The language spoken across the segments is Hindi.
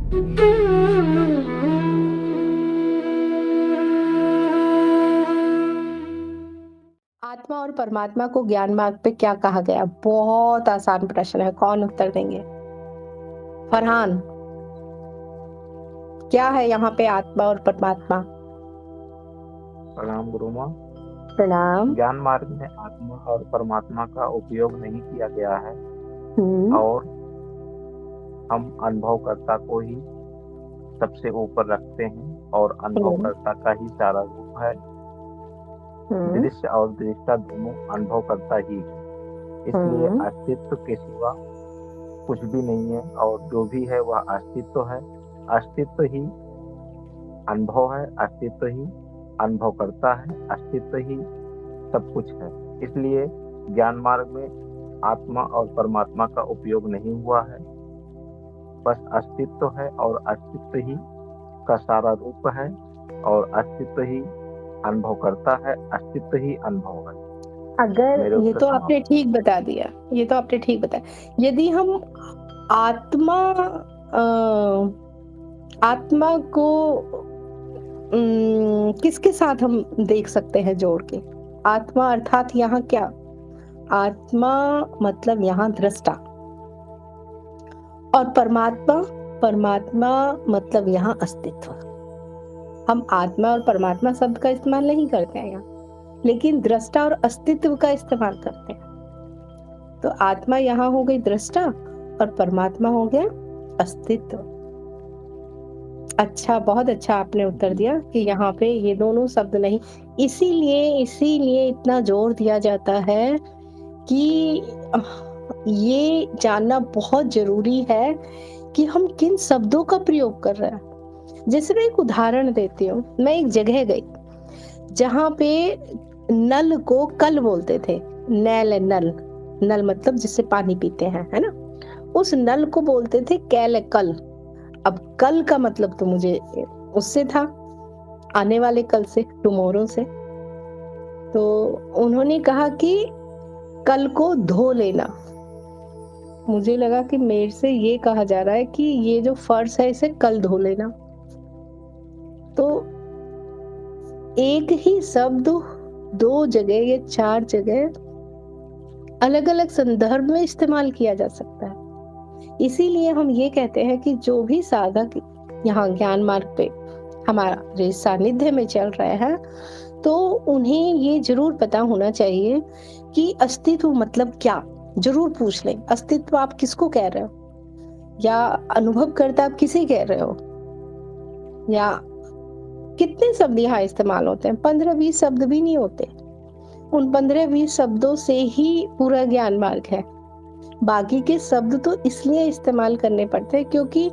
आत्मा और परमात्मा को ज्ञान मार्ग पे क्या कहा गया? बहुत आसान प्रश्न है, कौन उत्तर देंगे? फरहान, क्या है यहाँ पे आत्मा और परमात्मा? प्रणाम गुरु माँ। प्रणाम। ज्ञान मार्ग में आत्मा और परमात्मा का उपयोग नहीं किया गया है हम्म। और हम अनुभवकर्ता को ही सबसे ऊपर रखते हैं और हम्म। अनुभवकर्ता का ही सारा रूप है। हम्म। दृश्य और दृष्टा दोनों अनुभवकर्ता ही है, इसलिए हम्म। अस्तित्व के सिवा कुछ भी नहीं है और जो भी है वह अस्तित्व है। अस्तित्व ही अनुभव है, अस्तित्व ही अनुभव करता है, अस्तित्व ही सब कुछ है। इसलिए ज्ञान मार्ग में आत्मा और परमात्मा का उपयोग नहीं हुआ है, बस अस्तित्व है और अस्तित्व ही का सारा रूप है और अस्तित्व ही अनुभव करता है, अस्तित्व ही अनुभव है। अगर मेरे ये उत्तर तो आपने समाप्त। ठीक बता दिया, ये तो आपने ठीक बताया। यदि हम आत्मा आत्मा को किसके साथ हम देख सकते हैं जोड़ के? आत्मा अर्थात यहाँ क्या? आत्मा मतलब यहाँ दृष्टा, और परमात्मा, परमात्मा मतलब यहाँ अस्तित्व। हम आत्मा और परमात्मा शब्द का इस्तेमाल नहीं करते हैं यहाँ, लेकिन दृष्टा और अस्तित्व का इस्तेमाल करते हैं। तो आत्मा यहाँ हो गई दृष्टा और परमात्मा हो गया अस्तित्व। अच्छा, बहुत अच्छा आपने उत्तर दिया कि यहाँ पे ये दोनों शब्द नहीं। इसीलिए इतना जोर दिया जाता है कि ये जानना बहुत जरूरी है कि हम किन शब्दों का प्रयोग कर रहे हैं। जैसे मैं एक उदाहरण देती हूँ। मैं एक जगह गई जहाँ पे नल को कल बोलते थे। नल, नल, नल मतलब जिससे पानी पीते हैं, है ना? उस नल को बोलते थे कैल, कल। अब कल का मतलब तो मुझे उससे था, आने वाले कल से, टुमारो से। तो उन्होंने कहा कि कल को धो लेना। मुझे लगा कि मेरे से ये कहा जा रहा है कि ये जो फर्श है इसे कल धो लेना। तो एक ही शब्द दो जगह या चार जगह अलग अलग संदर्भ में इस्तेमाल किया जा सकता है। इसीलिए हम ये कहते हैं कि जो भी साधक यहाँ ज्ञान मार्ग पे हमारे सानिध्य में चल रहे हैं, तो उन्हें ये जरूर पता होना चाहिए कि अस्तित्व मतलब क्या। जरूर पूछ लें, अस्तित्व आप किसको कह रहे हो, या अनुभव करता आप किसे कह रहे हो, या कितने शब्द यहाँ इस्तेमाल होते हैं? 15-20 शब्द भी नहीं होते। उन 15-20 शब्दों से ही पूरा ज्ञान मार्ग है। बाकी के शब्द तो इसलिए इस्तेमाल करने पड़ते हैं क्योंकि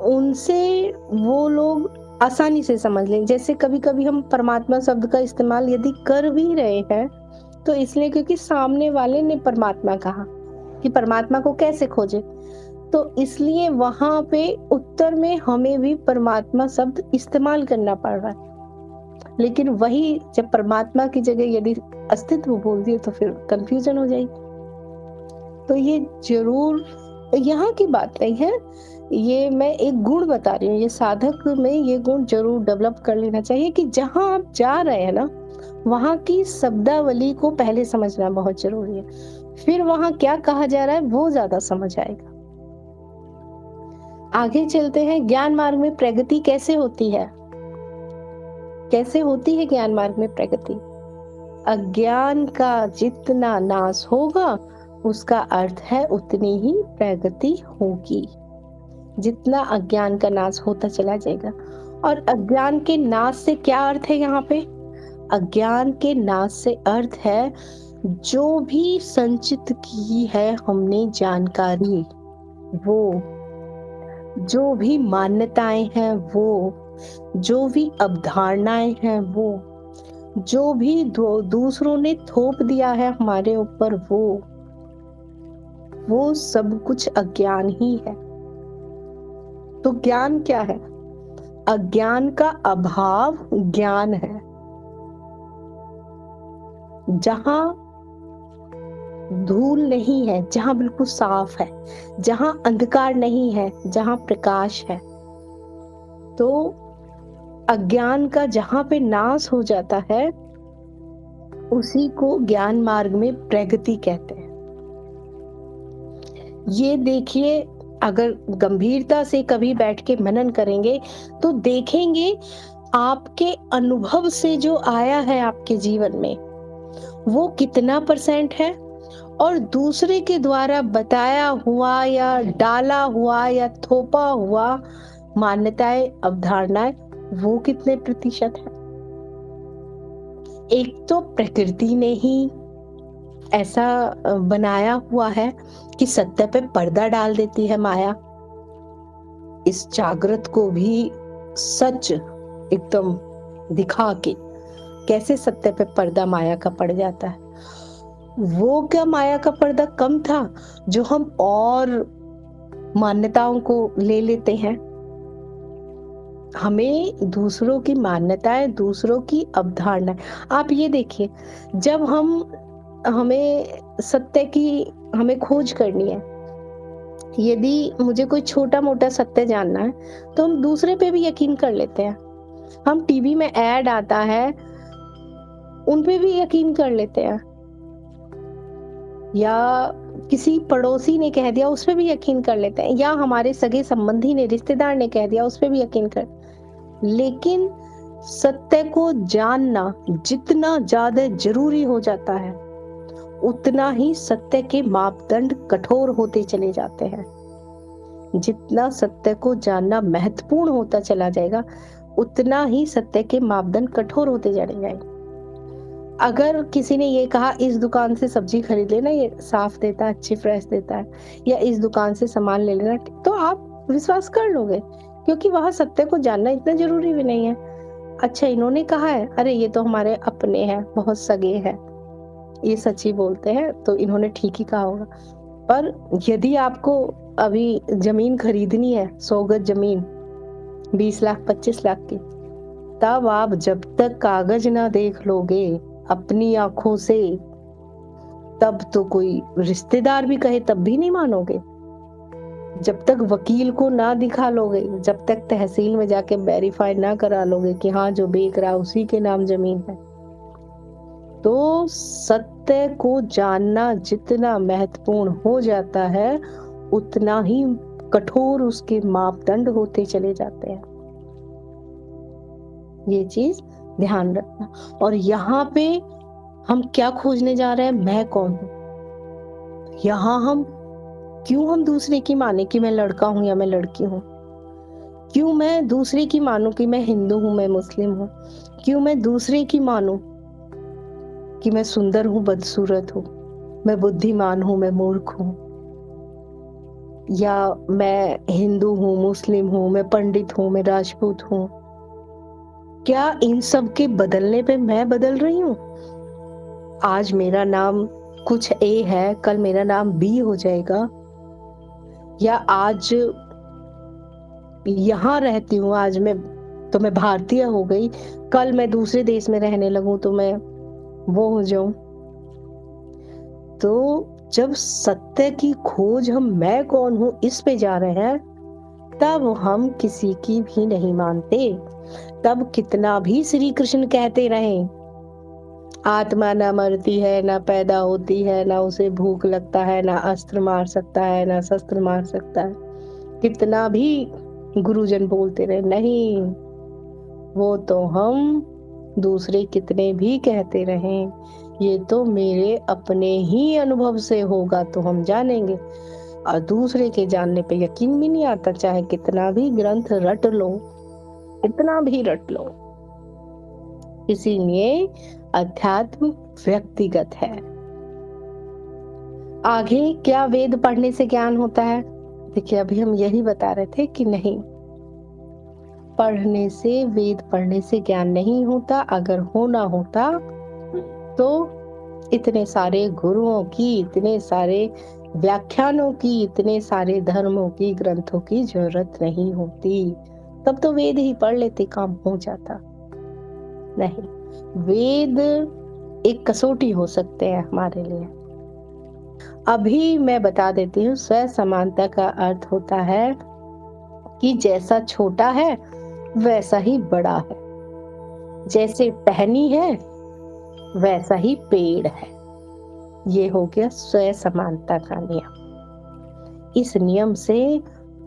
उनसे वो लोग आसानी से समझ लें। जैसे कभी कभी हम परमात्मा शब्द का इस्तेमाल यदि कर भी रहे हैं तो इसलिए क्योंकि सामने वाले ने परमात्मा कहा कि परमात्मा को कैसे खोजे, तो इसलिए वहां पे उत्तर में हमें भी परमात्मा शब्द इस्तेमाल करना पड़ रहा है। लेकिन वही जब परमात्मा की जगह यदि अस्तित्व बोल दिए तो फिर कंफ्यूजन हो जाएगी। तो ये जरूर यहाँ की बात नहीं है, ये मैं एक गुण बता रही हूँ। ये साधक में ये गुण जरूर डेवलप कर लेना चाहिए कि जहाँ आप जा रहे हैं ना, वहाँ की शब्दावली को पहले समझना बहुत जरूरी है। फिर वहाँ क्या कहा जा रहा है वो ज्यादा समझ आएगा। आगे चलते हैं। ज्ञान मार्ग में प्रगति कैसे होती है? कैसे होती है ज्ञान मार्ग में प्रगति? अज्ञान का जितना नाश होगा उसका अर्थ है उतनी ही प्रगति होगी। जितना अज्ञान का नाश होता चला जाएगा। और अज्ञान के नाश से क्या अर्थ है यहाँ पे? अज्ञान के नाश से अर्थ है जो भी संचित की है हमने जानकारी, वो जो भी मान्यताएं हैं, वो जो भी अवधारणाएं हैं, वो जो भी दूसरों ने थोप दिया है हमारे ऊपर, वो सब कुछ अज्ञान ही है। तो ज्ञान क्या है? अज्ञान का अभाव ज्ञान है। जहां धूल नहीं है, जहां बिल्कुल साफ है, जहां अंधकार नहीं है, जहां प्रकाश है, तो अज्ञान का जहां पे नाश हो जाता है उसी को ज्ञान मार्ग में प्रगति कहते हैं। ये देखिए, अगर गंभीरता से कभी बैठ के मनन करेंगे तो देखेंगे आपके अनुभव से जो आया है आपके जीवन में वो कितना % है, और दूसरे के द्वारा बताया हुआ या डाला हुआ या थोपा हुआ मान्यताएं, अवधारणाएं, वो कितने % है। एक तो प्रकृति ने ही ऐसा बनाया हुआ है कि सत्य पे पर्दा डाल देती है माया। इस जागृत को भी सच एकदम दिखा के कैसे सत्य पे पर्दा माया का पड़ जाता है। वो क्या माया का पर्दा कम था जो हम और मान्यताओं को ले लेते हैं। हमें दूसरों की मान्यताएं, दूसरों की अवधारणाएं, आप ये देखिए, जब हमें सत्य की हमें खोज करनी है, यदि मुझे कोई छोटा मोटा सत्य जानना है तो हम दूसरे पे भी यकीन कर लेते हैं। हम टीवी में ऐड आता है उन पे भी यकीन कर लेते हैं, या किसी पड़ोसी ने कह दिया उस पे भी यकीन कर लेते हैं, या हमारे सगे संबंधी ने, रिश्तेदार ने कह दिया उस पे भी यकीन कर। लेकिन सत्य को जानना जितना ज्यादा जरूरी हो जाता है उतना ही सत्य के मापदंड कठोर होते चले जाते हैं। जितना सत्य को जानना महत्वपूर्ण होता चला जाएगा उतना ही सत्य के मापदंड कठोर होते चले जाएंगे। अगर किसी ने ये कहा इस दुकान से सब्जी खरीद लेना, ये साफ देता है, अच्छी फ्रेश देता है, या इस दुकान से सामान ले लेना, तो आप विश्वास कर लोगे क्योंकि वहां सत्य को जानना इतना जरूरी भी नहीं है। अच्छा, इन्होंने कहा है, अरे ये तो हमारे अपने हैं, बहुत सगे हैं, ये सच ही बोलते हैं तो इन्होंने ठीक ही कहा होगा। पर यदि आपको अभी जमीन खरीदनी है, 100 गज जमीन 20 लाख 25 लाख की, तब आप जब तक कागज ना देख लोगे अपनी आंखों से, तब तो कोई रिश्तेदार भी कहे तब भी नहीं मानोगे। जब तक वकील को ना दिखा लोगे, जब तक तहसील में जाके वेरीफाई ना करा लोगे कि हाँ जो बेच रहा उसी के नाम जमीन है, तो सत्य को जानना जितना महत्वपूर्ण हो जाता है उतना ही कठोर उसके मापदंड होते चले जाते हैं। ये चीज ध्यान रखना। और यहाँ पे हम क्या खोजने जा रहे हैं, मैं कौन हूं। यहाँ हम दूसरे की माने कि मैं लड़का हूं या मैं लड़की हूं, क्यों मैं दूसरे की मानूं कि मैं हिंदू हूं, मैं मुस्लिम हूं, क्यों मैं दूसरे की मानूं कि मैं सुंदर हूं, बदसूरत हूं, मैं बुद्धिमान हूं, मैं मूर्ख हूं, या मैं हिंदू हूं, मुस्लिम हूं, मैं पंडित हूं, मैं राजपूत हूं। क्या इन सब के बदलने पे मैं बदल रही हूं? आज मेरा नाम कुछ ए है, कल मेरा नाम बी हो जाएगा, या आज यहाँ रहती हूँ, आज मैं भारतीय हो गई, कल मैं दूसरे देश में रहने लगूं तो मैं वो हो जाऊं। तो जब सत्य की खोज हम मैं कौन हूं इस पे जा रहे हैं, तब हम किसी की भी नहीं मानते। तब कितना भी श्री कृष्ण कहते रहें, आत्मा ना मरती है, ना पैदा होती है, ना उसे भूख लगता है, ना अस्त्र मार सकता है, ना शस्त्र मार सकता है, कितना भी गुरुजन बोलते रहे, नहीं, वो तो हम दूसरे कितने भी कहते रहें, ये तो मेरे अपने ही अनुभव से होगा तो हम जानेंगे। और दूसरे के जानने पे यकीन भी नहीं आता, चाहे कितना भी ग्रंथ रट लो, इतना भी रट लो। इसीलिए अध्यात्म व्यक्तिगत है। आगे क्या वेद पढ़ने से ज्ञान होता है? देखिए, अभी हम यही बता रहे थे कि नहीं, पढ़ने से, वेद पढ़ने से ज्ञान नहीं होता। अगर होना होता तो इतने सारे गुरुओं की, इतने सारे व्याख्यानों की, इतने सारे धर्मों की, ग्रंथों की जरूरत नहीं होती। तब तो वेद ही पढ़ लेते, काम हो जाता। नहीं, वेद एक कसौटी हो सकते हैं हमारे लिए। अभी मैं बता देती हूँ, स्व समानता का अर्थ होता है कि जैसा छोटा है वैसा ही बड़ा है। जैसे टहनी है वैसा ही पेड़ है। ये हो गया स्वयं समानता का नियम। इस नियम से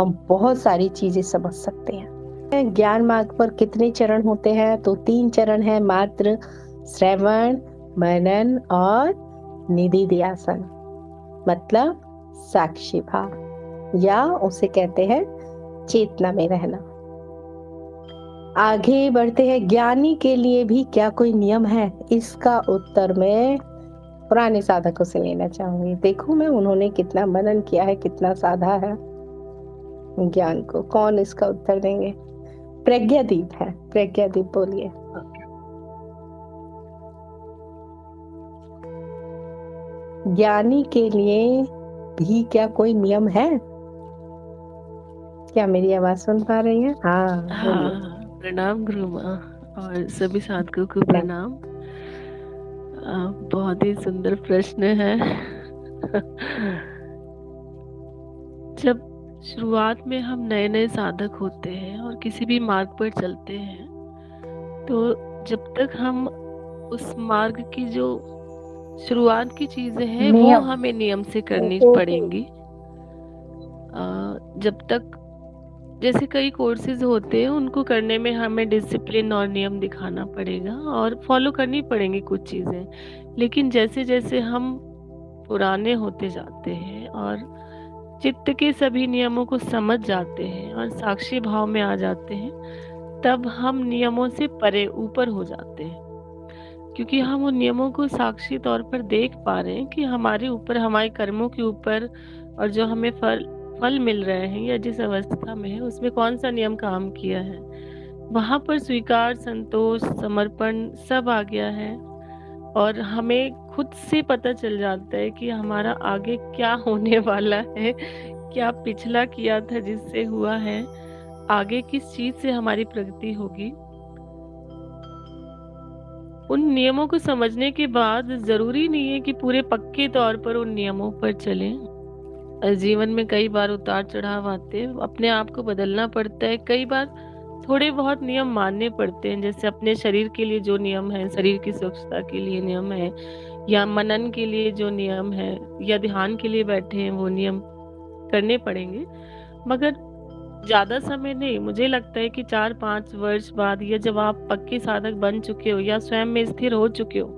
हम बहुत सारी चीजें समझ सकते हैं। ज्ञान मार्ग पर कितने चरण होते हैं? तो 3 चरण है मात्र, श्रवण, मनन और निधिध्यासन, मतलब साक्षी भाव, या उसे कहते हैं चेतना में रहना। आगे बढ़ते हैं। ज्ञानी के लिए भी क्या कोई नियम है? इसका उत्तर मैं पुराने साधकों से लेना चाहूंगी। देखो मैं उन्होंने कितना मनन किया है, कितना साधा है ज्ञान को। कौन इसका उत्तर देंगे? प्रज्ञादीप है। प्रज्ञादीप बोलिए। ज्ञानी के लिए भी क्या कोई नियम है? क्या मेरी आवाज सुन पा रही है? हाँ बोलिए। हाँ, प्रणाम गुरु माँ और सभी साधकों को प्रणाम। बहुत ही सुंदर प्रश्न है। जब शुरुआत में हम नए नए साधक होते हैं और किसी भी मार्ग पर चलते हैं, तो जब तक हम उस मार्ग की जो शुरुआत की चीजें हैं वो हमें नियम से करनी पड़ेंगी। जब तक जैसे कई कोर्सेज होते हैं उनको करने में हमें डिसिप्लिन और नियम दिखाना पड़ेगा और फॉलो करनी पड़ेंगी कुछ चीज़ें। लेकिन जैसे जैसे हम पुराने होते जाते हैं और चित्त के सभी नियमों को समझ जाते हैं और साक्षी भाव में आ जाते हैं, तब हम नियमों से परे ऊपर हो जाते हैं, क्योंकि हम उन नियमों को साक्षी तौर पर देख पा रहे हैं कि हमारे ऊपर, हमारे कर्मों के ऊपर और जो हमें फल मिल रहे हैं या जिस अवस्था में है उसमें कौन सा नियम काम किया है। वहाँ पर स्वीकार, संतोष, समर्पण सब आ गया है और हमें खुद से पता चल जाता है कि हमारा आगे क्या होने वाला है, क्या पिछला किया था जिससे हुआ है, आगे किस चीज से हमारी प्रगति होगी। उन नियमों को समझने के बाद जरूरी नहीं है कि पूरे पक्के तौर पर उन नियमों पर चलें। जीवन में कई बार उतार चढ़ाव आते हैं, अपने आप को बदलना पड़ता है। कई बार थोड़े बहुत नियम मानने पड़ते हैं, जैसे अपने शरीर के लिए जो नियम है, शरीर की स्वच्छता के लिए नियम है, या मनन के लिए जो नियम है, या ध्यान के लिए बैठे हैं वो नियम करने पड़ेंगे। मगर ज़्यादा समय नहीं, मुझे लगता है कि 4-5 वर्ष बाद, या जब आप पक्के साधक बन चुके हो या स्वयं में स्थिर हो चुके हो,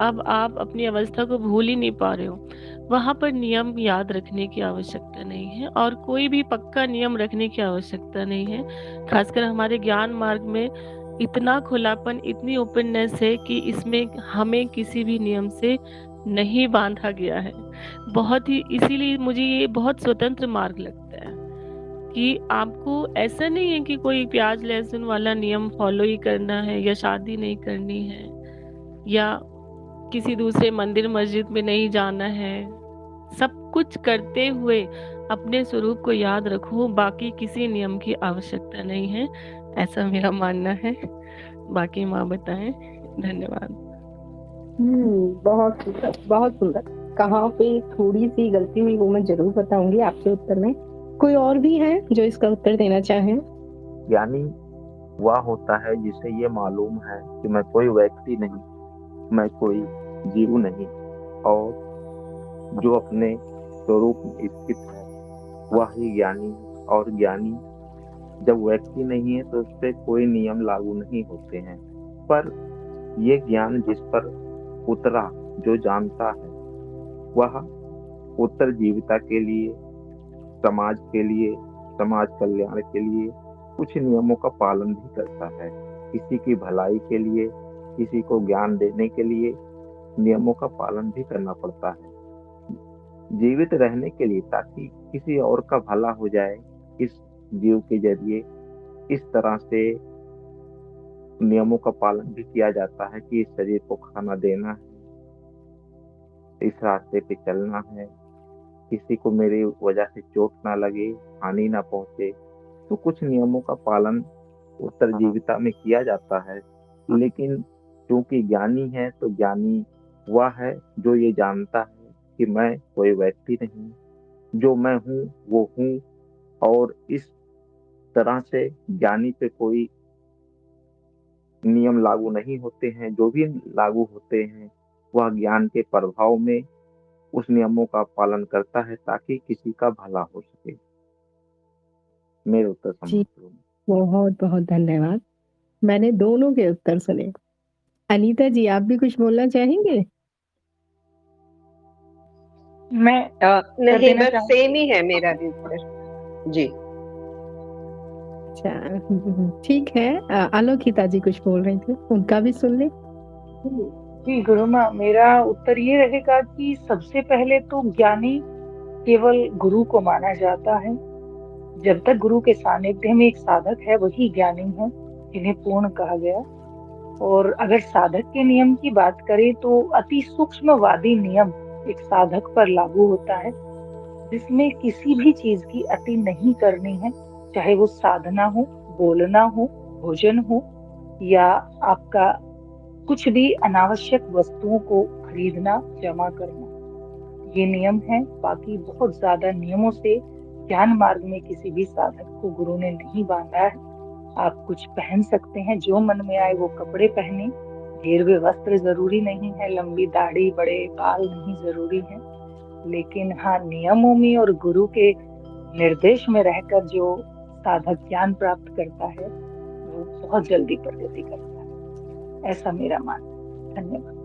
अब आप अपनी अवस्था को भूल ही नहीं पा रहे हो, वहाँ पर नियम याद रखने की आवश्यकता नहीं है और कोई भी पक्का नियम रखने की आवश्यकता नहीं है। खासकर हमारे ज्ञान मार्ग में इतना खुलापन, इतनी ओपननेस है कि इसमें हमें किसी भी नियम से नहीं बांधा गया है। बहुत ही, इसीलिए मुझे ये बहुत स्वतंत्र मार्ग लगता है कि आपको ऐसा नहीं है कि कोई प्याज लहसुन वाला नियम फॉलो ही करना है, या शादी नहीं करनी है, या किसी दूसरे मंदिर मस्जिद में नहीं जाना है। सब कुछ करते हुए अपने स्वरूप को याद रखो, बाकी किसी नियम की आवश्यकता नहीं है, ऐसा मेरा मानना है। बाकी माँ बताएं। धन्यवाद। बहुत सुंदर, बहुत सुंदर। कहाँ पे थोड़ी सी गलती हुई वो मैं जरूर बताऊंगी आपके उत्तर में। कोई और भी है जो इसका उत्तर देना चाहें? ज्ञानी वह होता है जिसे ये मालूम है कि मैं कोई व्यक्ति नहीं, मैं कोई जीव नहीं, और जो अपने स्वरूप में स्थित है वह ही ज्ञानी है। और ज्ञानी जब व्यक्ति नहीं है तो उस पर कोई नियम लागू नहीं होते हैं, पर ये ज्ञान जिस पर उतरा, जो जानता है, वह उत्तरजीविता के लिए, समाज के लिए, समाज कल्याण के लिए कुछ नियमों का पालन भी करता है। किसी की भलाई के लिए, किसी को ज्ञान देने के लिए नियमों का पालन भी करना पड़ता है, जीवित रहने के लिए, ताकि किसी और का भला हो जाए। इस जीव के जरिए इस तरह से नियमों का पालन भी किया जाता है कि इस शरीर को खाना देना है, इस रास्ते पे चलना है, किसी को मेरी वजह से चोट ना लगे, हानि ना पहुंचे। तो कुछ नियमों का पालन उत्तरजीविता में किया जाता है। लेकिन क्योंकि ज्ञानी है, तो ज्ञानी वह है जो ये जानता है कि मैं कोई व्यक्ति नहीं, जो मैं हूँ वो हूँ, और इस तरह से ज्ञानी पे कोई नियम लागू नहीं होते हैं। जो भी लागू होते हैं वह ज्ञान के प्रभाव में उस नियमों का पालन करता है ताकि किसी का भला हो सके। मेरे उत्तर जी, समाप्त हुए। बहुत बहुत धन्यवाद। मैंने दोनों के उत्तर सुने। अनीता जी, आप भी कुछ बोलना चाहेंगे? मैं कर नहीं, देना बस चाहूंगी। सेम ही है मेरा भी उत्तर। जी। अच्छा, ठीक है। आलोकिता जी कुछ बोल रही थी, उनका भी सुन ले। जी गुरु माँ, मेरा उत्तर ये रहेगा कि सबसे पहले तो ज्ञानी केवल गुरु को माना जाता है। जब तक गुरु के सानिध्य में एक साधक है वही ज्ञानी है, जिन्हें पूर्ण कहा गया। और अगर साधक के नियम की बात करें तो अति सूक्ष्मवादी नियम एक साधक पर लागू होता है, जिसमें किसी भी चीज की अति नहीं करनी है, चाहे वो साधना हो, बोलना हो, भोजन हो, या आपका कुछ भी अनावश्यक वस्तुओं को खरीदना, जमा करना। ये नियम है। बाकी बहुत ज्यादा नियमों से ज्ञान मार्ग में किसी भी साधक को गुरु ने नहीं बांधा है। आप कुछ पहन सकते हैं, जो मन में आए वो कपड़े पहने। घेरवे वस्त्र जरूरी नहीं है, लंबी दाढ़ी, बड़े बाल नहीं जरूरी है। लेकिन हाँ, नियमों में और गुरु के निर्देश में रहकर जो साधक ज्ञान प्राप्त करता है वो बहुत जल्दी प्रगति करता है, ऐसा मेरा मानना है। धन्यवाद।